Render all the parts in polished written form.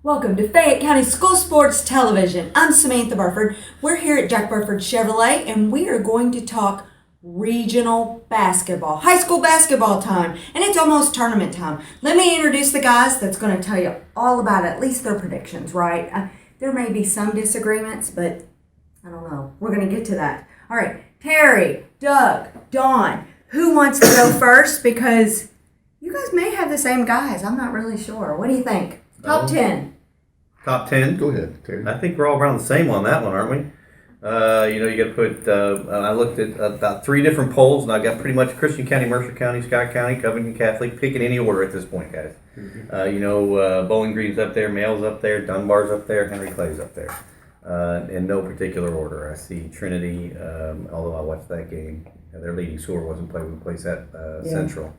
Welcome to Fayette County School Sports Television. I'm Samantha Burford. We're here at Jack Burford Chevrolet, and we are going to talk regional basketball, high school basketball time, and it's almost tournament time. Let me introduce the guys that's going to tell you all about at least their predictions, right? There may be some disagreements, but I don't know. We're going to get to that. All right, Terry, Doug, Dawn, who wants to go first? Because you guys may have the same guys. I'm not really sure. What do you think? Top 10. Top 10? Go ahead, Terry. I think we're all around the same on that one, aren't we? You got to put, I looked at about 3 different polls, and I got pretty much Christian County, Mercer County, Scott County, Covington Catholic, pick in any order at this point, guys. Mm-hmm. Bowling Green's up there, Mayle's up there, Dunbar's up there, Henry Clay's up there. In no particular order. I see Trinity, although I watched that game, their leading scorer wasn't played with place at Central.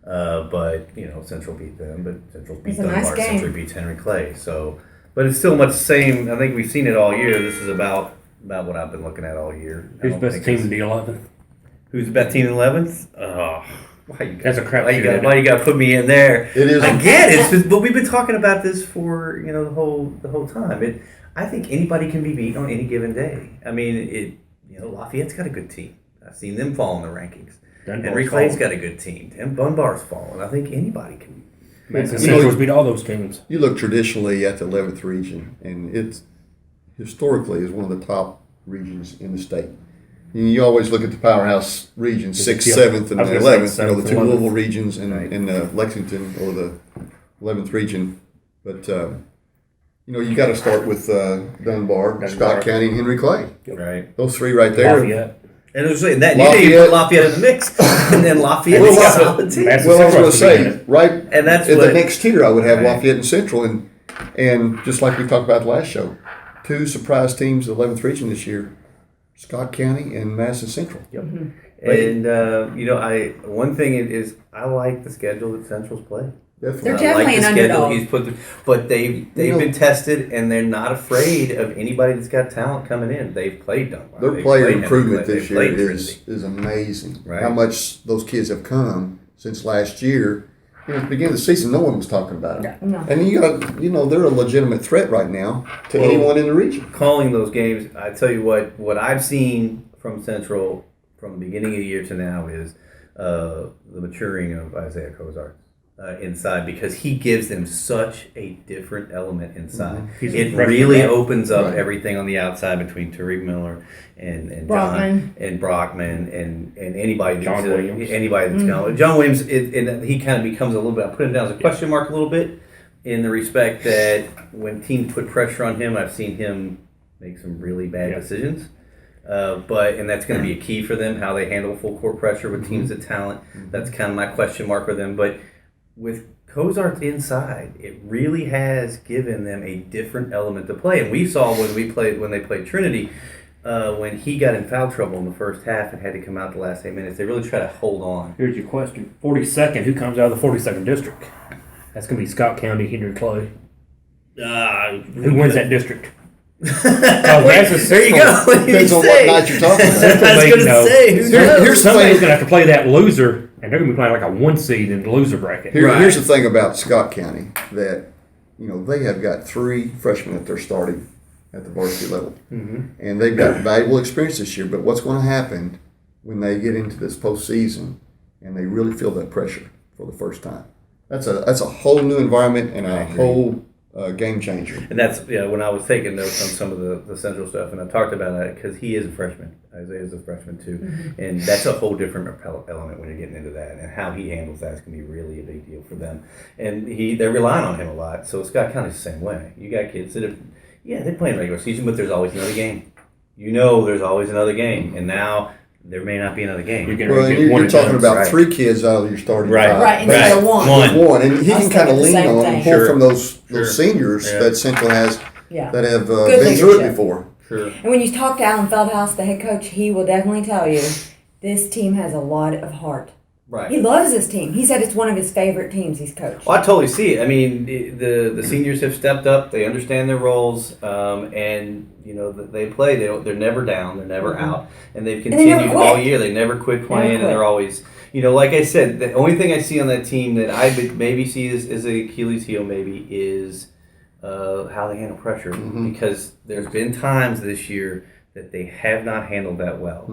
But Central beat them, but Central beat Dunbar. Nice game. Central beats Henry Clay. So, but it's still much the same. I think we've seen it all year. This is about what I've been looking at all year. Who's best team in the 11th? Who's the best team in the 11th? Oh, that's a crap. Why you got to put me in there? It is. I get it, but we've been talking about this for the whole time. I think anybody can be beat on any given day. I mean, Lafayette's got a good team. I've seen them fall in the rankings. Henry Clay's got a good team. And Dunbar's fallen. I think anybody can. Central's beat all those teams. You look traditionally at the 11th region, and it's historically is one of the top regions in the state. You always look at the powerhouse regions, 6th, 7th, and the 11th. The 2 Louisville regions and Lexington or the 11th region. But you got to start with Dunbar, Scott County, and Henry Clay. Right. Those 3 right there. Lafayette. And it was that you put Lafayette in the mix, and then Lafayette's got a solid team. Well, I was going to say, right, and that's in the next tier, I would have Lafayette and Central, and just like we talked about the last show, 2 surprise teams, the 11th region this year, Scott County and Madison Central. Yep. Mm-hmm. And one thing is I like the schedule that Central's play. Definitely. They're definitely an underdog. He's but they've been tested, and they're not afraid of anybody that's got talent coming in. They've played Dunbar. Their player improvement this year is amazing. Right. How much those kids have come since last year. At the beginning of the season, no one was talking about them. No. And you got they're a legitimate threat right now to anyone in the region. Calling those games, I tell you what I've seen from Central from the beginning of the year to now is the maturing of Isaiah Cozart. Inside, because he gives them such a different element inside. Mm-hmm. It really opens up everything on the outside between Tariq Miller and Brockman. John and Brockman and anybody that's gone. John Williams, he kind of becomes a little bit. I put him down as a question mark a little bit in the respect that when teams put pressure on him, I've seen him make some really bad decisions. And that's going to be a key for them, how they handle full court pressure with teams of talent. That's kind of my question mark for them, but. With Cozart inside, it really has given them a different element to play. And we saw when they played Trinity, when he got in foul trouble in the first half and had to come out the last 8 minutes, they really try to hold on. Here's your question. 42nd, who comes out of the 42nd district? That's going to be Scott County, Henry Clay. Who wins that district? There you go. Depends on what night you're talking about. I was going to say, somebody's going to have to play that loser, and they're going to be playing like a 1 seed in the loser bracket. Here's the thing about Scott County that they have got 3 freshmen that they're starting at the varsity level, and they've got valuable experience this year. But what's going to happen when they get into this postseason and they really feel that pressure for the first time? That's a whole new environment and a whole game changer. And that's when I was taking notes on some of the Central stuff, and I talked about that because he is a freshman. Isaiah is a freshman too, and that's a whole different element when you're getting into that, and how he handles that is going to be really a big deal for them. And they're relying on him a lot. So Scott County's the same way. You got kids that they play in regular season, but there's always another game. There's always another game, and now. There may not be another game. You're talking about 3 kids out of your starting 5. Right, instead of one. And he can kind of lean on and pull from those seniors that Central has that have been through it before. Sure. And when you talk to Alan Feldhouse, the head coach, he will definitely tell you this team has a lot of heart. Right. He loves his team. He said it's one of his favorite teams he's coached. Well, I totally see it. I mean, the seniors have stepped up. They understand their roles, and they play. They're never down. They're never out, and they've continued all year. They never quit playing, and they're always, like I said, the only thing I see on that team that I would maybe see is a Achilles heel maybe is how they handle pressure, because there's been times this year that they have not handled that well.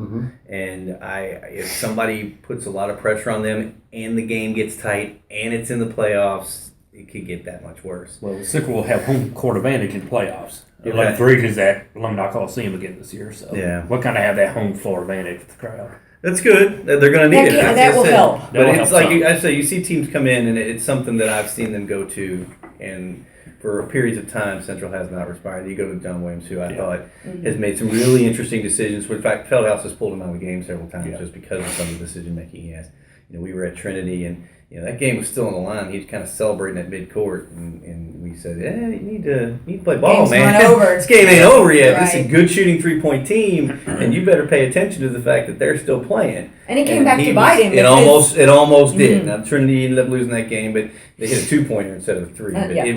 And if somebody puts a lot of pressure on them and the game gets tight and it's in the playoffs, it could get that much worse. Well, Central will have home court advantage in the playoffs. Okay. 11th region's at Alumni Coliseum again this year, so Yeah. we'll kind of have that home floor advantage with the crowd. That's good. They're going to need it. That That's will it. help. But That'll it's help like some. I say, you see teams come in, and it's something that I've seen them go to, and for periods of time, Central has not responded. You go to John Williams, who I thought has made some really interesting decisions. In fact, Feldhouse has pulled him out of the game several times just because of some of the decision making he has. We were at Trinity, and that game was still on the line. He was kind of celebrating at midcourt, and we said, you need to play ball, Game's man. not over. This game ain't over yet. This is Right. a good shooting 3-point team, and you better pay attention to the fact that they're still playing. And it came back to bite him. It almost did. Now Trinity ended up losing that game, but they hit a 2-pointer instead of a 3. But yeah. it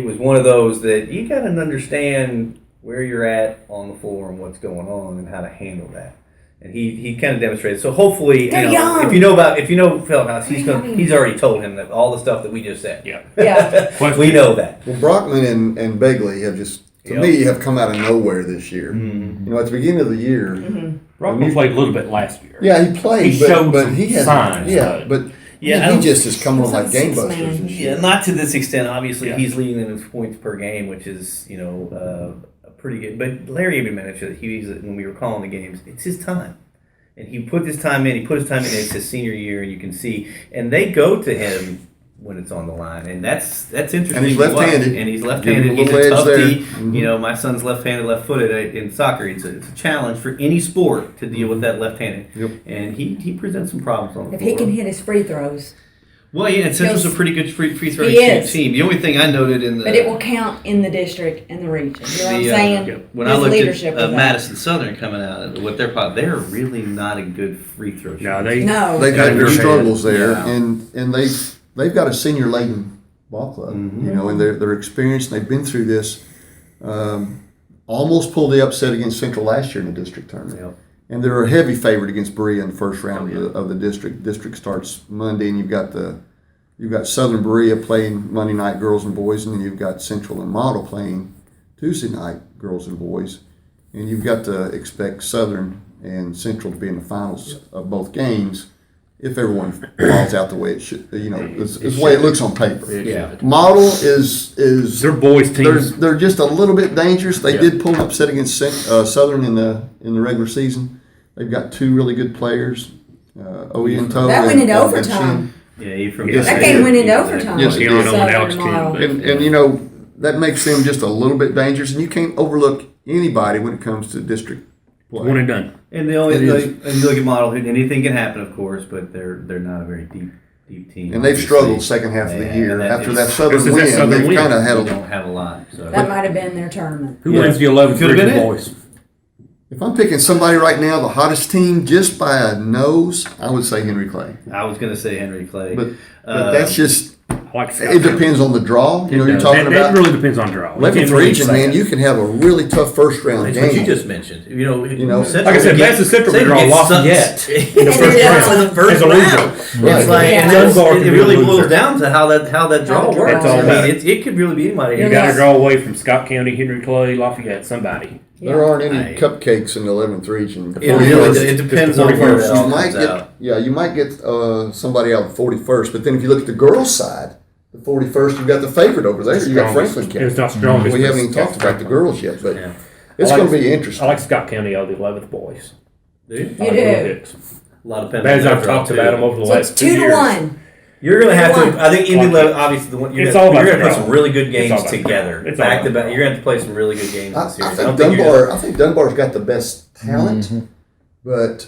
was one of those that you got to understand where you're at on the floor and what's going on and how to handle that. And he kind of demonstrated. So hopefully, They're young. if you know Feldhouse, he's already told him that all the stuff that we just said. Yeah. Yeah. We know that. Well, Brockman and Begley have just, to me, have come out of nowhere this year. At the beginning of the year, Brockman played a little bit last year. yeah, he played, He showed but some he has signs, Yeah, but Yeah, he just has come on like He's on gangbusters 6 man. this year. Yeah, not to this extent. Obviously, Yeah. he's leading in his points per game, which is pretty good. But Larry even mentioned that when we were calling the games, it's his time, and he put his time in. He put his time in. It's his senior year, and you can see. And they go to him when it's on the line, and that's interesting. And he's to watch. left-handed. And he's Give left-handed. him a He's a little tough edge D. there. Mm-hmm. My son's left-handed, left-footed in soccer. It's a challenge for any sport to deal with that left-handed. Yep. And he presents some problems on the If floor. he can hit his free throws. Well, yeah, and Central's a Yes. pretty good free throw He is. team. The only thing I noted in the But it will count in the district and the region. You know what I'm The, saying? when His I looked leadership at of that. Madison Southern coming out, what they're really not a good free throw shooter. No, they No. They've had their Yeah. struggles there, Yeah. and they've got a senior laden ball club, and they're experienced. And they've been through this. Almost pulled the upset against Central last year in the district tournament, Yep. and they're a heavy favorite against Berea in the first round of the district. District starts Monday, and you've got Southern Berea playing Monday night girls and boys, and then you've got Central and Model playing Tuesday night girls and boys, and you've got to expect Southern and Central to be in the finals of both games if everyone falls out the way it should. It's the way it looks on paper. Yeah. Model is their boys teams. they're just a little bit dangerous. They Yeah. did pull an upset against Southern in the regular season. They've got 2 really good players, Oyenто. That went and into overtime. Shin. Yeah, you from Yes, That they game did. went into overtime. Yes, it did. Keanu and Southern Alex Model. King, And that makes them just a little bit dangerous, and you can't overlook anybody when it comes to district play. one and done. And and you look at Model, anything can happen, of course, but they're not a very deep team. And they've obviously. struggled second half of the Yeah, year. and that After is- that Southern This is that win, Southern they've win. kind of had They a. don't have a lot. So. That might have been their tournament. Who Yeah. wins the 11th Could've been region it. boys? If I'm picking somebody right now, the hottest team just by a nose, I would say Henry Clay. I was going to say Henry Clay. But that's just. I like Scott It County. depends on the draw. You're It does. talking That about really depends on draw. You 11th can't really region, say man. that. You can have a really tough first round That's game. what you just mentioned. know, Central like I said, get- Madison Central Central draw gets Lafayette sucked in the And first then round. in the first As a round. loser. Right. It's like Yeah. and that's- Dunbar it can be really a boils loser. down to how that draw That's works. all I about mean, it could really be anybody. You Yeah. got to draw away from Scott County, Henry Clay, Lafayette, somebody. There aren't any Right. cupcakes in the 11th region. It really it depends on where it 41st. all You might comes get, out. you might get somebody out of the 41st, but then if you look at the girls' side, the 41st, you've got the favorite over there. You got Strongest. Franklin It's County. not strongest. We but haven't even it's talked about the girls yet, but Yeah. it's I like- going to be I interesting. like Scott County out of the 11th boys. Do you? You do. A lot of As I've talked about them over the So it's last 2 2 to years. 1. You're going to have One. to. I think Indy 11, obviously, the one you're It's gonna, all about you're going to the play some draw. really good It's games all about the together, draw. It's all back about to the back. draw. You're going to have to play some really good games I this series. think Dunbar's got the best talent, but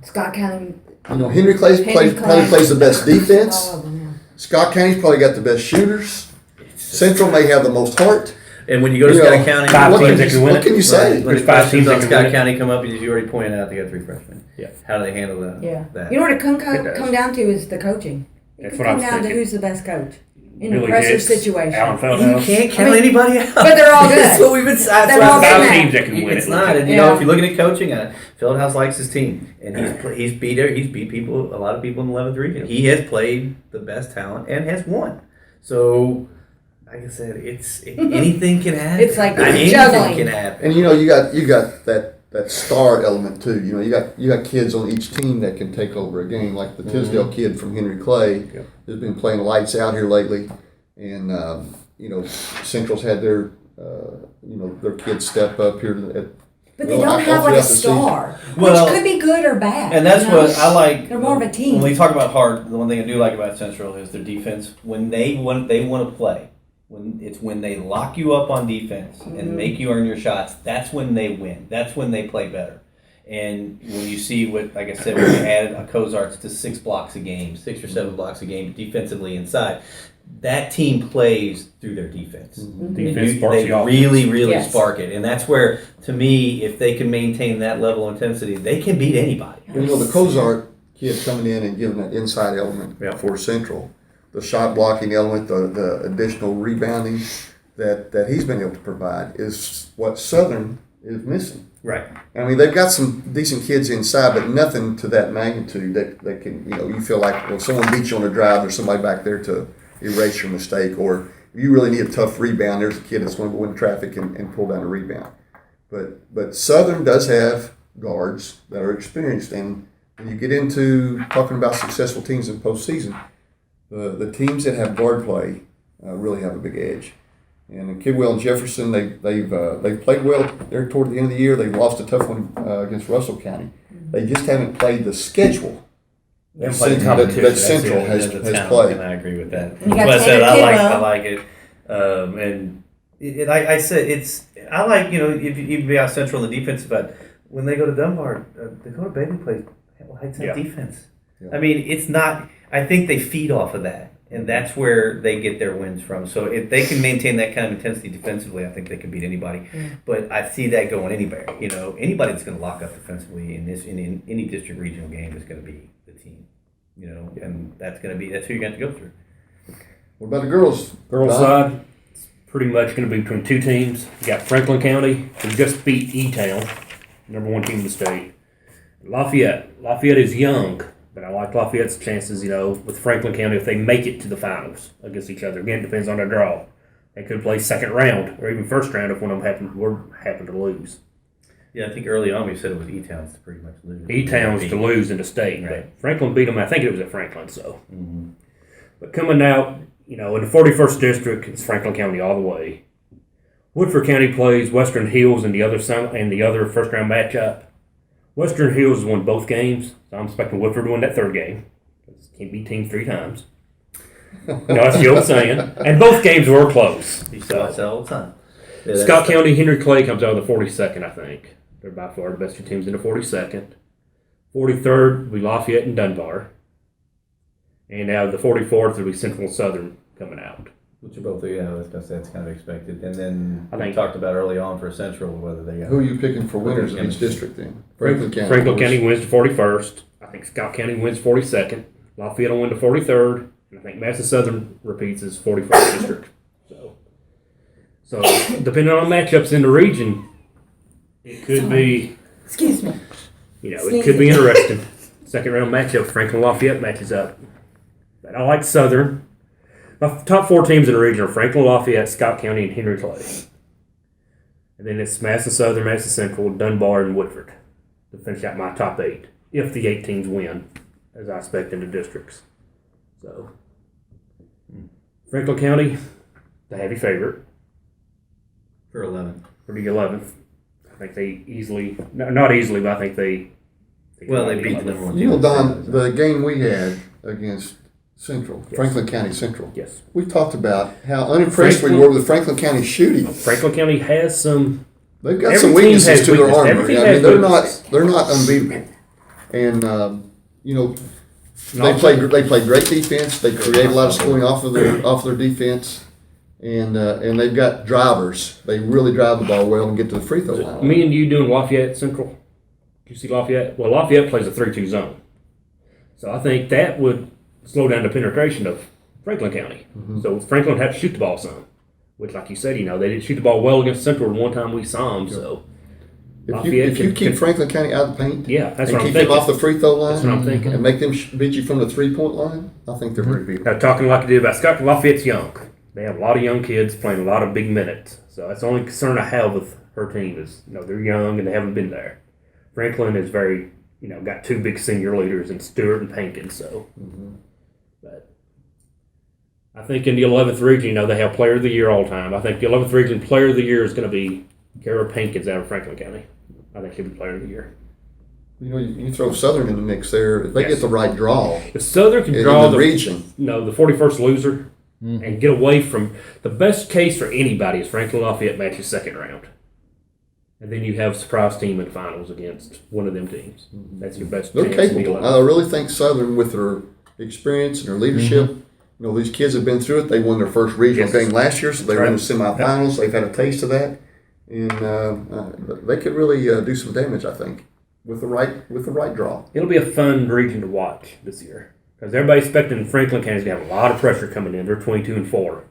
Scott County. Henry Clay probably plays the best defense. All of them, yeah. Scott County's probably got the best shooters. Central may have the most heart. And when you go to You know, Scott County, Five What teams can that you, can win what it. can you say? when There's the 5 questions teams that on can Scott win it. County come up, as you already pointed out, they got 3 freshmen. Yeah. How do they handle that? Yeah. That? You know what it It does. come down to is the coaching. It That's can what I come was down to thinking. who's the best coach in Billy a pressure Hicks, situation. Alan You Feldhouse. can't count I mean, anybody out. but they're all good. That's what we've been. They're That's all what good. Five teams that can win It's it. not. And, you Yeah. know, if you're looking at coaching, Fieldhouse likes his team, and he's beat people, a lot of people in the 11th region. He has played the best talent and has won. So like I said, anything can happen. It's like anything juggling. can happen. And you got that star element too. You got kids on each team that can take over a game. Like the Tisdale kid from Henry Clay has been playing lights out here lately, and Central's had their kids step up here But they don't have like a star, which could be good or bad. And that's what I like. They're more of a team. When we talk about hard, the one thing I do like about Central is their defense. When they want to play, when they lock you up on defense and make you earn your shots, that's when they win. That's when they play better. And when you see what, like I said, when you added a Cozarts to 6 blocks a game, 6 or 7 blocks a game defensively inside, that team plays through their defense. Defense sparks they the offense. really spark it. And that's where, to me, if they can maintain that level of intensity, they can beat anybody. The Cozart kid coming in and giving that inside element for Central, the shot blocking element, the additional rebounding that he's been able to provide is what Southern is missing. Right. I mean, they've got some decent kids inside, but nothing to that magnitude that can, you feel like, well, someone beats you on a drive, there's somebody back there to erase your mistake, or if you really need a tough rebound, there's a kid that's going to go in traffic and pull down a rebound. But Southern does have guards that are experienced, and when you get into talking about successful teams in postseason, the teams that have guard play really have a big edge. And Kidwell and Jefferson, they've played well there toward the end of the year. They lost a tough one against Russell County. They just haven't played the schedule that Central has played. And I agree with that. You got That's what I said. Kidwell. I like it. I said I like if you be out Central in the defensive, but when they go to Dunbar, Dakota Bailey plays lights out defense. Yeah. I mean, it's not. I think they feed off of that. And that's where they get their wins from. So if they can maintain that kind of intensity defensively, I think they can beat anybody. But I see that going anywhere. Anybody that's going to lock up defensively in any district regional game is going to be the team. And that's who you're going to go through. What about the girls? Girls side, it's pretty much going to be between 2 teams. You got Franklin County, who just beat E-Town, number 1 team in the state. Lafayette. Lafayette is young. But I like Lafayette's chances, with Franklin County if they make it to the finals against each other. Again, it depends on their draw. They could play second round or even first round if one of them happen to lose. Yeah, I think early on we said it was E-Towns to pretty much lose. E-Towns to lose in the state. Right. But Franklin beat them. I think it was at Franklin. So, But coming out, in the 41st district, it's Franklin County all the way. Woodford County plays Western Hills in the other first round matchup. Western Hills has won both games, so I'm expecting Woodford to win that 3rd game. Can't beat teams 3 times. That's the old saying. And both games were close. You say that all the time. Yeah, Scott County, Henry Clay comes out of the 42nd, I think. They're by far the best 2 teams in the 42nd. 43rd will be Lafayette and Dunbar. And out of the 44th will be Central and Southern coming out. Which are both, that's kind of expected. And then I think we talked about early on for Central whether they got. Who are you picking for winners in each district then? Franklin County. Franklin County wins the 41st. I think Scott County wins 42nd. Lafayette will win the 43rd. And I think Madison Southern repeats his 41st district. So depending on matchups in the region, it could be. Excuse me. It could be interesting. Second round matchup, Franklin Lafayette matches up. But I like Southern. My top 4 teams in the region are Franklin, Lafayette, Scott County, and Henry Clay. And then it's Madison Southern, Madison Central, Dunbar, and Woodford to finish out my top 8, if the 8 teams win, as I expect in the districts. So, Franklin County, the heavy favorite. For 11. For the 11th. I think they easily, not easily, but I think they beat the number 1 team. Don, the game we had against Central, yes. Franklin County Central. Yes. We talked about how unimpressed we were with Franklin County shooting. Franklin County has some. They've got some weaknesses to their armor. They're not unbeatable. And they play great defense. They create a lot of scoring off of their defense, and they've got drivers. They really drive the ball well and get to the free throw line. Me and you doing Lafayette Central. Do you see Lafayette? Well, Lafayette plays a 3-2 zone, so I think that would slow down the penetration of Franklin County. So Franklin had to shoot the ball some, which, like you said, they didn't shoot the ball well against Central the one time we saw them. So if you keep Franklin County out of the paint, that's what I'm keep thinking. them off the free throw line, that's what I'm thinking, and make them beat you from the 3-point line, I think they're very beatable. Now, talking like you did about Scott, Lafayette's young. They have a lot of young kids playing a lot of big minutes. So that's the only concern I have with her team is, they're young and they haven't been there. Franklin is very, got two big senior leaders in Stewart and Pankin. So, but I think in the 11th region, they have Player of the Year all the time. I think the 11th region Player of the Year is going to be Kara Pankins out of Franklin County. I think she'll be Player of the Year. You throw Southern in the mix there. If they Yes. get the right draw, If Southern can in draw the region, the 41st loser and get away from the best case for anybody is Franklin Lafayette matches second round. And then you have a surprise team in finals against one of them teams. That's your best they're chance. in the capable. 11th. I really think Southern, with their experience and their leadership, these kids have been through it. They won their first regional Yes. game last year, so they were in the That's right. semifinals. They've had a taste of that, and they could really do some damage, I think, with the right draw. It'll be a fun region to watch this year because everybody's expecting Franklin County's going to have a lot of pressure coming in. They're 22-4,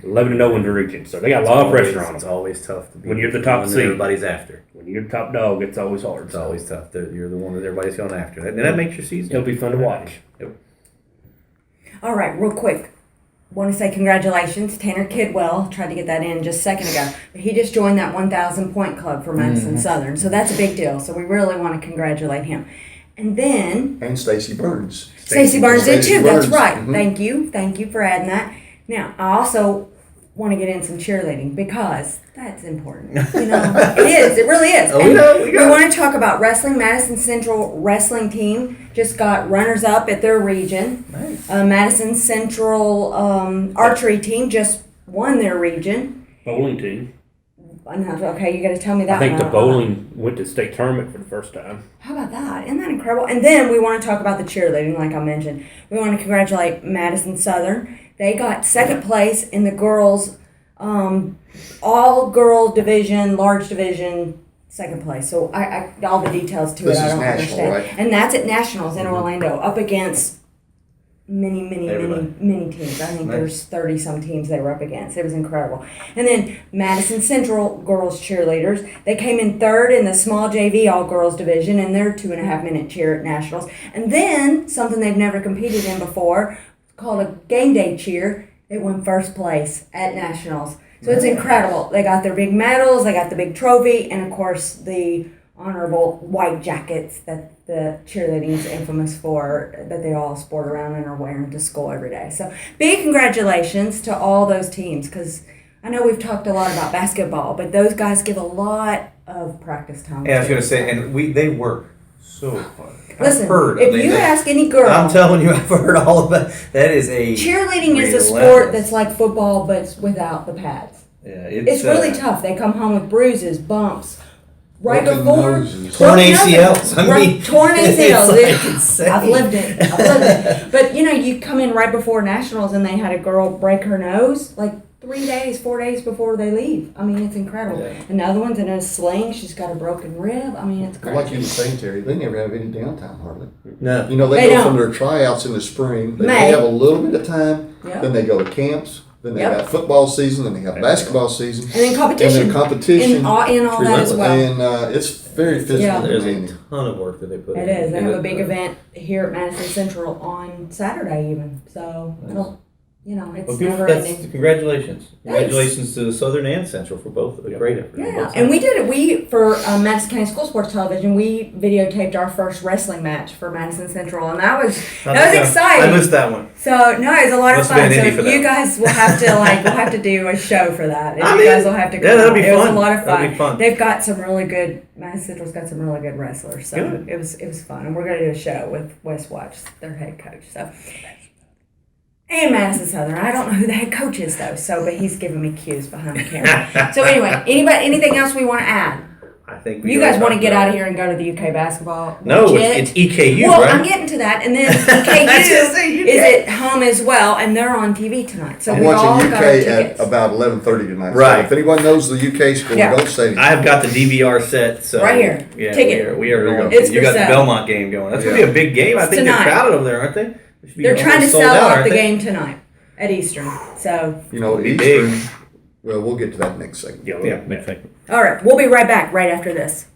11-0 in the region, so they got a lot of pressure on It's them. always tough to be When you're the top one that seed. everybody's after. When you're the top dog, it's always hard. It's always tough. You're the one that everybody's going after. And that makes your season. It'll be fun to watch. Yep. All right, real quick. Want to say congratulations, Tanner Kidwell. Tried to get that in just a second ago, but he just joined that 1,000 point club for Madison Southern, so that's a big deal. So we really want to congratulate him. And then And Stacy Burns. Stacey Burns did Stacey too. That's Burns. right. Mhm. Thank you for adding that. Now I also want to get in some cheerleading because that's important. It is. It really is. Oh, And we we got want to talk about wrestling. Madison Central wrestling team just got runners up at their region. Nice. Madison Central archery team just won their region. Bowling team. Okay, you got to tell me that. I think one. the bowling went to state tournament for the first time. How about that? Isn't that incredible? And then we want to talk about the cheerleading, like I mentioned. We want to congratulate Madison Southern. They got second place in the girls, all-girl division, large division, second place. So I all the details to This it I is don't national, understand. right? And that's at Nationals in Orlando, up against many Everybody. teams. I think Nice. there's 30-some teams they were up against. It was incredible. And then Madison Central girls cheerleaders, they came in third in the small JV all-girls division in their 2.5-minute cheer at Nationals. And then something they've never competed in before, called a game day cheer. They won first place at Nationals. So it's incredible. They got their big medals, they got the big trophy, and of course the honorable white jackets that the cheerleading is infamous for, that they all sport around and are wearing to school every day. So big congratulations to all those teams, because I know we've talked a lot about basketball, but those guys give a lot of practice time. Yeah, I was too. going to say, and they work so hard. Listen, I've heard, if you ask any girl, I'm telling you, I've heard all about that. Is a cheerleading is a sport relentless. that's like football, but without the pads. Yeah, It's really tough. They come home with bruises, bumps. Right Broken before noses. Torn broken ACLs. noses. I mean, torn it's ACLs. like insane. I've lived it. But you come in right before nationals, and they had a girl break her nose like 4 days before they leave. I mean, it's incredible. Yeah. Another one's in a sling. She's got a broken rib. I mean, it's Well, crazy. like you were saying, Terry, they never have any downtime hardly. No. They They go from don't. their tryouts in the spring. They May. have a little bit of time. Yep. Then they go to camps. Then they Yep. got football season. Then they have basketball season. And then competition. And then competition. In all that as well. And it's very physical. Yeah. There's a demanding. ton of work that they put It in. is. They And have a big event here at Madison Central on Saturday even. So it'll, it's Well, good, never that's, ending. congratulations. Congratulations to Southern and Central for both. A great effort. on Yeah, both and we sides. did it. We, for Madison County School Sports Television, we videotaped our first wrestling match for Madison Central, and that was exciting. I missed that one. So no, it was a lot Must of have fun. been So Indy for you that. guys will have to we'll have to do a show for that. And I you mean, guys will have to go. yeah, that'll be It was fun. a lot of That'll fun. be fun. They've got some really good. Madison Central's got some really good wrestlers. So Good. it was fun, and we're gonna do a show with Wes Watts, their head coach. So. And Madison Southern. I don't know who the head coach is though. So, but he's giving me cues behind the camera. So anyway, anything else we want to add? I think You guys want to get out of here and go to the UK basketball? No, legit? it's EKU, Well, right? I'm getting to that, and then I was gonna say EKU UK. is at home as well, and they're on TV tonight. So I'm we all watching got our UK at tickets. about 11:30 tonight. Right. So if anyone knows the UK score, Yeah. don't say anything. I have got the DVR set, so Right here. Yeah, Ticket. We are There you going. go. It's You for got the sale. Belmont game going. That's gonna be a big game. I It's think tonight. they're crowded over there, aren't they? They should be They're trying to almost sold sell out, out aren't the they? game tonight at Eastern. So, Be Eastern. big. Well, we'll get to that next segment. Yeah, big thing. all right, we'll be right back right after this.